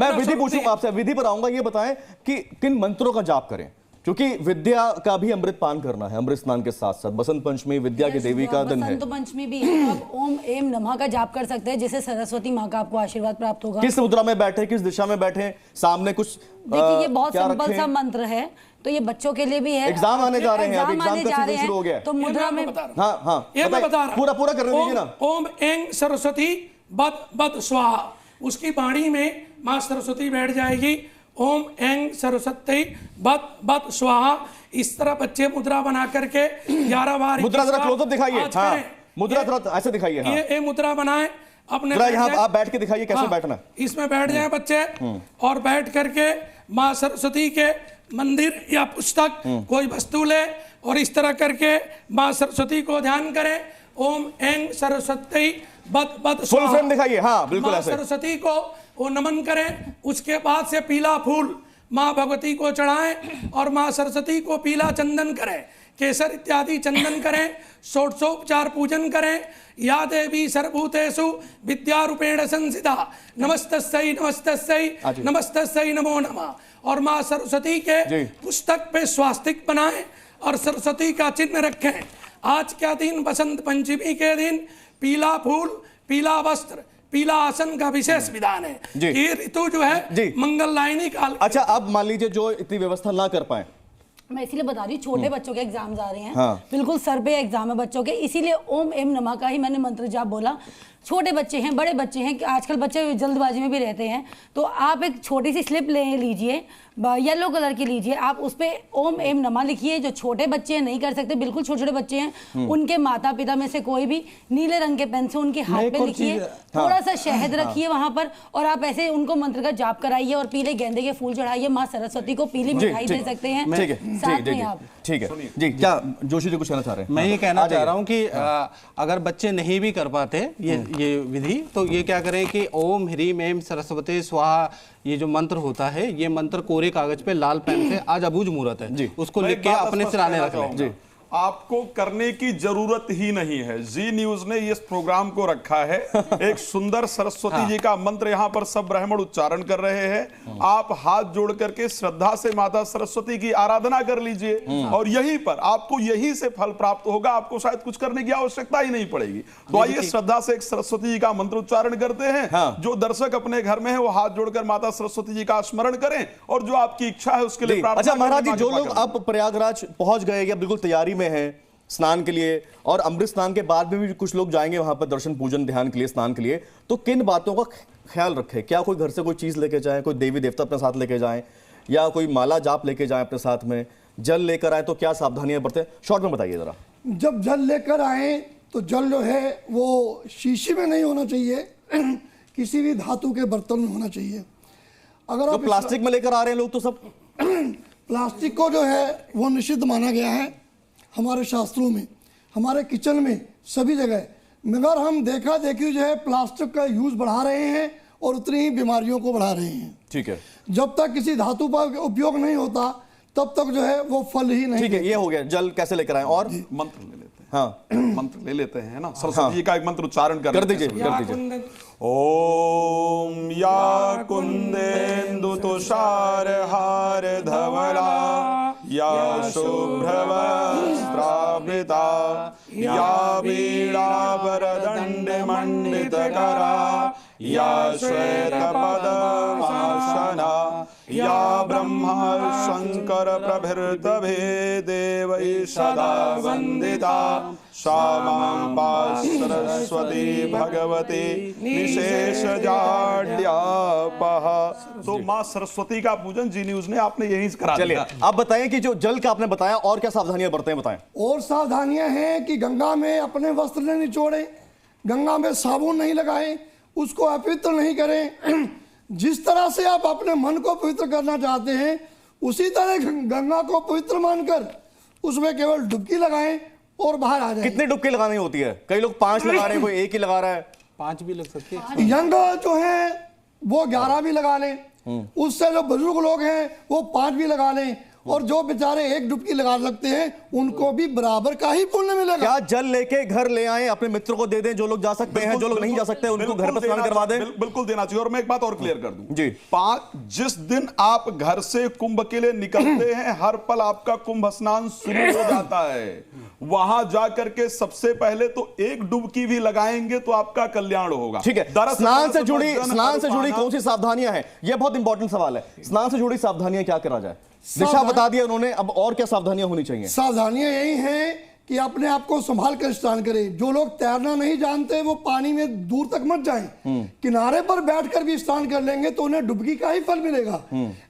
मैं विधि पूछूंगा आपसे, विधि पर आऊंगा। ये बताएं कि किन मंत्रों का जाप करें, क्योंकि विद्या का भी अमृत पान करना है अमृत स्नान के साथ साथ। बसंत पंचमी विद्या की देवी का दिन है, बसंत पंचमी भी है। आप ओम एम नमः का जाप कर सकते हैं, जिससे सरस्वती माँ का आपको आशीर्वाद प्राप्त होगा। किस मुद्रा में बैठे, किस दिशा में बैठे, सामने कुछ देखिए ये बहुत सिंपल सा मंत्र है, तो ये बच्चों के लिए भी है। एग्जाम आने जा रहे हैं, अभी एग्जाम का सीजन शुरू हो गया है, तो मुद्रा में हाँ ये मैं बता रहा हूं। पूरा करने दीजिए ना। ओम एंग सरस्वती बद बद स्वाहा, उसकी वाणी में माँ सरस्वती बैठ जाएगी। ओम एंग सरस्वती बद बद स्वाहा, इस तरह बच्चे मुद्रा बना करके 11 बार मुद्रा जरा क्लोजअप दिखाइए। हाँ, मुद्रा थोड़ा ऐसे दिखाइए। हाँ। ये मुद्रा बनाए अपने, यहाँ आप बैठ के दिखाइए कैसे बैठना। इसमें बैठ जाए बच्चे और बैठ करके माँ सरस्वती के मंदिर या पुस्तक कोई वस्तु ले और इस तरह करके माँ सरस्वती को ध्यान करें। ओम एंग सरस्वती बद बद फुल फ्रेम दिखाइए। हाँ बिल्कुल ऐसे। सरस्वती को वो नमन करें। उसके बाद से पीला फूल माँ भगवती को चढ़ाएं और माँ सरस्वती को पीला चंदन करें, केसर इत्यादि चंदन करें, षोडशोपचार पूजन करें। या देवी सर्वभूतेषु विद्यारूपेण संस्थिता नमस्तस्यै नमस्तस्यै नमस्तस्यै नमो नमः। और माँ सरस्वती के पुस्तक पे स्वास्तिक बनाएं और सरस्वती का चिन्ह रखें। आज क्या दिन, बसंत पंचमी के दिन पीला फूल, पीला वस्त्र, पीला आसन का विशेष विधान है। ये ऋतु जो है मंगलदायिनी काल। अच्छा, अब मान लीजिए जो इतनी व्यवस्था ना कर पाए, मैं इसीलिए बता रही हूँ, छोटे बच्चों के एग्जाम आ रहे हैं। हाँ। बिल्कुल सर पे एग्जाम है बच्चों के, इसीलिए ओम एम नमः का ही मैंने मंत्र जाप बोला। छोटे बच्चे हैं, बड़े बच्चे हैं, आजकल बच्चे जल्दबाजी में भी रहते हैं, तो आप एक छोटी सी स्लिप ले लीजिए, येलो कलर की लीजिए, आप उस पे ओम एम नमः लिखिए। जो छोटे बच्चे हैं नहीं कर सकते, बिल्कुल छोटे छोटे बच्चे हैं, उनके माता पिता में से कोई भी नीले रंग के पेन से उनके हाथ पे लिखिए, थोड़ा सा शहद रखिए वहां पर, और आप ऐसे उनको मंत्र का जाप कराइए और पीले गेंदे के फूल चढ़ाइए। माँ सरस्वती को पीली मिठाई दे सकते हैं साथ में आप। ठीक है जी, क्या जोशी जी कुछ कहना चाह रहे हैं? मैं ये कहना चाह रहा हूँ कि अगर बच्चे नहीं भी कर पाते ये विधि, तो ये क्या करें कि ओम ह्रीम एम सरस्वती स्वाहा, ये जो मंत्र होता है, ये मंत्र कोरे कागज पे लाल पेन से, आज अबूझ मुहूर्त है, उसको लिख के अपने सिराने रख लें। आपको करने की जरूरत ही नहीं है। जी न्यूज ने इस प्रोग्राम को रखा है, एक सुंदर सरस्वती जी का मंत्र यहाँ पर सब ब्राह्मण उच्चारण कर रहे हैं। आप हाथ जोड़ करके श्रद्धा से माता सरस्वती की आराधना कर लीजिए और यहीं पर आपको यहीं से फल प्राप्त होगा। आपको शायद कुछ करने की आवश्यकता ही नहीं पड़ेगी। तो आइए श्रद्धा से एक सरस्वती जी का मंत्र उच्चारण करते हैं। जो दर्शक अपने घर में है वो हाथ जोड़कर माता सरस्वती जी का स्मरण करें और जो आपकी इच्छा है उसके लिए प्रार्थना। अच्छा महाराज जी, जो लोग अब प्रयागराज पहुंच गए या बिल्कुल तैयारी में है स्नान के लिए, और अमृत स्नान के बाद में भी कुछ लोग जाएंगे वहां पर दर्शन पूजन ध्यान के लिए, स्नान के लिए, तो किन बातों का ख्याल रखें? क्या कोई घर से कोई चीज लेके जाएं, कोई देवी देवता अपने साथ लेके जाएं, या कोई माला जाप लेके जाएं अपने साथ में, जल लेकर आए तो क्या सावधानियां बरतें? शॉर्ट में बताइए जरा। जब जल लेकर आए तो जल जो है वो शीशी में नहीं होना चाहिए, किसी भी धातु के बर्तन में होना चाहिए। अगर आप प्लास्टिक में लेकर आ रहे हैं लोग तो सब प्लास्टिक को जो है वो निषिद्ध माना गया है हमारे शास्त्रों में, हमारे किचन में, सभी जगह। मगर हम देखा देखी जो है प्लास्टिक का यूज बढ़ा रहे हैं और उतनी ही बीमारियों को बढ़ा रहे हैं। ठीक है, जब तक किसी धातु का उपयोग नहीं होता तब तक जो है वो फल ही नहीं। ठीक है, ये हो गया। जल कैसे लेकर आए? और मंत्र ले लेते हैं। हाँ, मंत्र ले लेते हैं ना, सरस्वती जी का एक मंत्र उच्चारण कर दीजिए। ओम या कुंदेन्दु तुषार हार धवला, या शुभ्रवस्त्रावृता, या वीणावरदंड मंडित करा, या श्वेत पद्मासना, या ब्रह्मा शंकर प्रभृतभे देवै सदा वंदिता, श्यामा सरस्वती भगवती निशेष जाड्यापः। तो माँ सरस्वती का पूजन जी न्यूज ने आपने यहीं से करा दिया। आप बताएं कि जो जल का आपने बताया और क्या सावधानियां बरतें, बताएं। और सावधानियां हैं कि गंगा में अपने वस्त्र नहीं निचोड़े, गंगा में साबुन नहीं लगाएं, उसको अपवित्र नहीं करें। जिस तरह से आप अपने मन को पवित्र करना चाहते हैं उसी तरह गंगा को पवित्र मानकर उसमें केवल डुबकी लगाएं और बाहर आ जाए। कितनी डुबकी लगानी होती है? कई लोग 5 लगा रहे हैं, कोई 1 ही लगा रहा है। 5 भी लग सकती है। यंग जो है वो 11 भी लगा लें, उससे जो बुजुर्ग लोग हैं वो 5 भी लगा लें, और जो बेचारे एक डुबकी लगा सकते हैं उनको भी बराबर का ही पुण्य मिलेगा। क्या जल लेके घर ले आए, अपने मित्र को दे दें, जो लोग जा सकते हैं, जो लोग नहीं जा सकते उनको घर पर स्नान करवा दें? बिल्कुल देना चाहिए। और मैं एक बात और क्लियर कर दूं जी, जिस दिन आप घर से कुंभ के लिए निकलते हैं, हर पल आपका कुंभ स्नान शुरू हो जाता है। वहां जाकर के सबसे पहले तो एक डुबकी भी लगाएंगे तो आपका कल्याण होगा। ठीक है। स्नान से जुड़ी कौन सी सावधानियां हैं? यह बहुत इंपॉर्टेंट सवाल है। स्नान से जुड़ी सावधानियां क्या करा जाए? दिशा बता दिया उन्होंने, अब और क्या सावधानियां होनी चाहिए? सावधानियां यही हैं कि अपने आप को संभाल कर स्नान करें। जो लोग तैरना नहीं जानते वो पानी में दूर तक मत जाएं, किनारे पर बैठकर भी स्नान कर लेंगे तो उन्हें डुबकी का ही फल मिलेगा।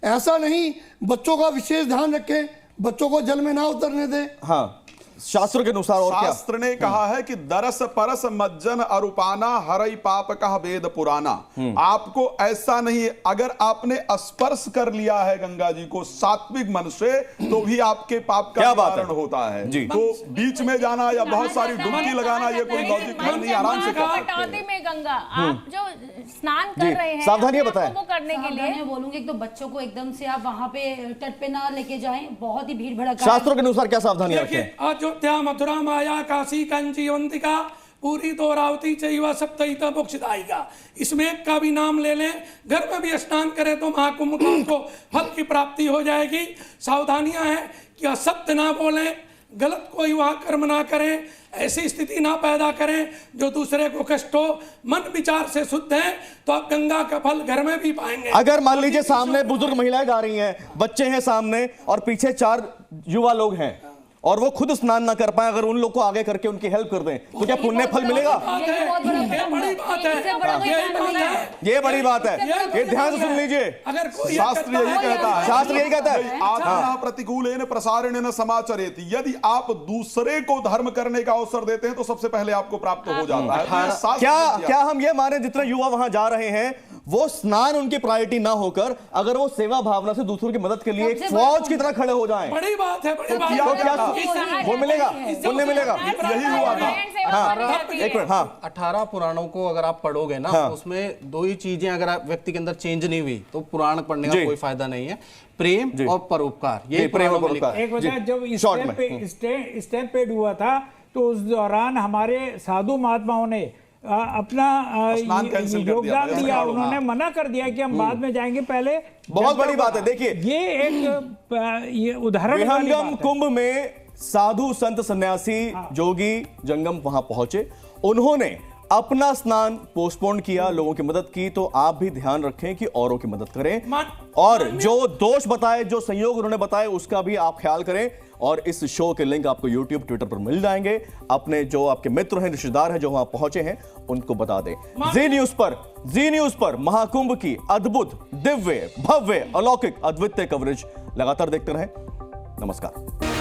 ऐसा नहीं, बच्चों का विशेष ध्यान रखें, बच्चों को जल में ना उतरने दें। हाँ, शास्त्र के अनुसार और क्या? शास्त्र ने कहा है कि दरस परस मज्जन अरुपाना हरई पाप कह वेद पुराना। आपको ऐसा नहीं, अगर आपने स्पर्श कर लिया है गंगा जी को सात्विक मन से तो भी आपके पाप का निवारण होता है जी। तो बीच में जाना या बहुत सारी डुबकी लगाना ये कोई लॉजिक नहीं, आराम से कर सकते हैं। में गंगा आप जो स्नान कर रहे हैं, सावधानियां बताएं। वो करने के लिए बोलूंगी, एक तो बच्चों को एकदम से आप वहां पे तट पे ना लेके जाएं, बहुत ही भीड़ भड़का। शास्त्रों के अनुसार क्या सावधानियां रखें? अयोध्या, मथुरा, माया, काशी, कंचीवंतिका, पूरी दोरावती चैवा सप्तैता मोक्षदायिका, इसमें एक का भी नाम ले लें, घर में भी स्नान करें तो महाकुंभ को फल की प्राप्ति हो जाएगी। सावधानियां हैं कि असत्य ना बोलें, गलत कोई वहां कर्म ना करें, ऐसी स्थिति ना पैदा करें जो दूसरे को कष्ट हो। मन विचार से शुद्ध है तो आप गंगा का फल घर में भी पाएंगे। अगर मान लीजिए सामने बुजुर्ग महिलाएं जा रही हैं, बच्चे हैं सामने और पीछे 4 युवा लोग हैं और वो खुद स्नान ना कर पाए, अगर उन लोग को आगे करके उनकी हेल्प कर दें तो क्या पुण्य फल मिलेगा? ये बड़ी बात है, ये बड़ी बात है, ये ध्यान से सुन लीजिए। अगर कोई शास्त्र यही कहता है, शास्त्र यही कहता है, आत्मा प्रतिकूलेन प्रसारेण समाचरेति। यदि आप दूसरे को धर्म करने का अवसर देते हैं तो सबसे पहले आपको प्राप्त हो जाता है। क्या हम ये माने जितने युवा वहां जा रहे हैं वो स्नान उनकी प्रायोरिटी ना होकर अगर वो सेवा भावना से दूसरों की मदद के लिए एक फौज की तरह खड़े हो जाएं, बड़ी बात है, बड़ी बात तो क्या है। वो मिलेगा, पुण्य मिलेगा? यही हुआ था। हाँ, एक मिनट। हाँ, 18 पुराणों को अगर आप पढ़ोगे ना, हाँ, उसमें 2 ही चीजें अगर आप व्यक्ति के अंदर चेंज नहीं हुई तो पुराण पढ़ने का कोई फायदा नहीं है। प्रेम और परोपकार, ये प्रेम और परोपकार। एक वजह जब स्टैंपपेड हुआ था तो उस दौरान हमारे साधु महात्माओं ने अपना योगदान दिया। उन्होंने मना कर दिया कि हम बाद में जाएंगे, पहले। बहुत बड़ी बात है। देखिए, ये एक उदाहरण विहंगम कुंभ में साधु संत सन्यासी जोगी जंगम वहां पहुंचे, उन्होंने अपना स्नान पोस्टपोन किया, लोगों की मदद की। तो आप भी ध्यान रखें कि औरों की मदद करें और जो दोष बताए, जो संयोग उन्होंने बताए, उसका भी आप ख्याल करें। और इस शो के लिंक आपको YouTube, ट्विटर पर मिल जाएंगे। अपने जो आपके मित्र हैं, रिश्तेदार हैं जो वहां पहुंचे हैं, उनको बता दें। जी न्यूज पर महाकुंभ की अद्भुत, दिव्य, भव्य, अलौकिक, अद्वितीय कवरेज लगातार देखते रहें। नमस्कार।